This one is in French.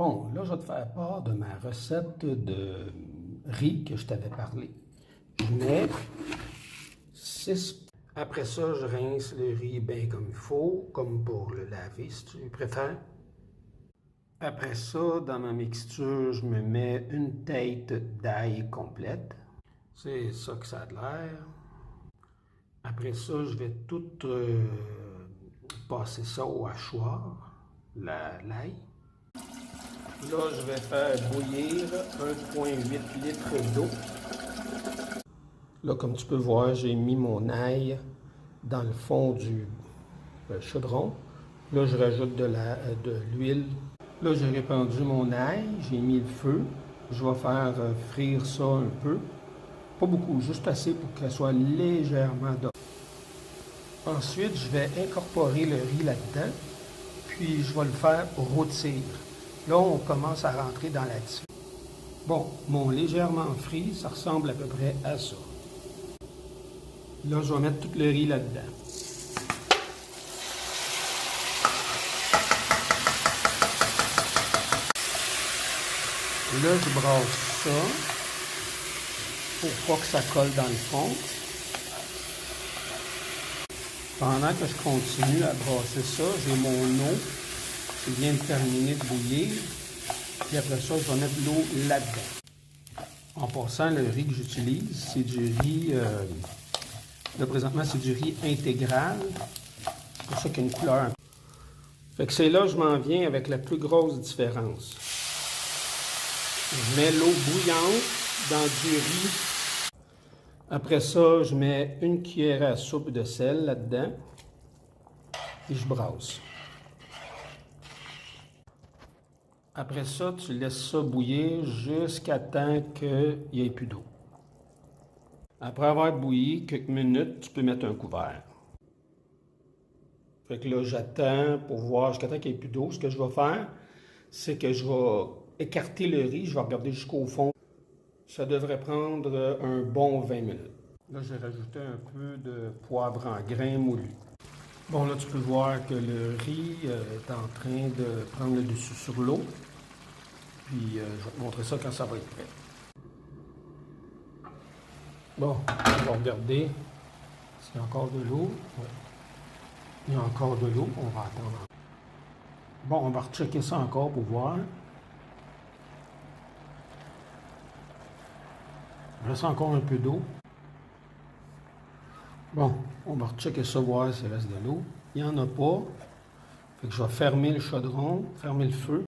Bon, là, je vais te faire part de ma recette de riz que je t'avais parlé. Je mets 6. Après ça, je rince le riz bien comme il faut, comme pour le laver si tu préfères. Après ça, dans ma mixture, je me mets une tête d'ail complète. C'est ça que ça a l'air. Après ça, je vais tout passer ça au hachoir, l'ail. Là, je vais faire bouillir 1,8 litres d'eau. Là, comme tu peux voir, j'ai mis mon ail dans le fond du chaudron. Là, je rajoute de l'huile. Là, j'ai répandu mon ail, j'ai mis le feu. Je vais faire frire ça un peu. Pas beaucoup, juste assez pour qu'elle soit légèrement dorée. Ensuite, je vais incorporer le riz là-dedans, puis je vais le faire rôtir. Là, on commence à rentrer dans la tissu. Bon, mon légèrement frit, ça ressemble à peu près à ça. Là, je vais mettre tout le riz là-dedans. Là, je brasse ça pour pas que ça colle dans le fond. Pendant que je continue à brasser ça, j'ai mon eau qui vient de terminer de bouillir. Puis après ça, je vais mettre l'eau là-dedans. En passant, le riz que j'utilise, c'est du riz... là, présentement, c'est du riz intégral. C'est pour ça qu'il y a une couleur. Fait que c'est là que je m'en viens avec la plus grosse différence. Je mets l'eau bouillante dans du riz. Après ça, je mets une cuillère à soupe de sel là-dedans. Et je brasse. Après ça, tu laisses ça bouillir jusqu'à temps qu'il n'y ait plus d'eau. Après avoir bouilli quelques minutes, tu peux mettre un couvert. Fait que là, j'attends pour voir jusqu'à temps qu'il n'y ait plus d'eau. Ce que je vais faire, c'est que je vais écarter le riz, je vais regarder jusqu'au fond. Ça devrait prendre un bon 20 minutes. Là, j'ai rajouté un peu de poivre en grains moulu. Bon, là, tu peux voir que le riz est en train de prendre le dessus sur l'eau. Puis, je vais te montrer ça quand ça va être prêt. Bon, on va regarder s'il y a encore de l'eau. Ouais. Il y a encore de l'eau, on va attendre. Bon, on va rechecker ça encore pour voir. Il reste encore un peu d'eau. Bon, on va rechecker ça, voir s'il reste de l'eau. Il n'y en a pas. Fait que je vais fermer le chaudron, fermer le feu.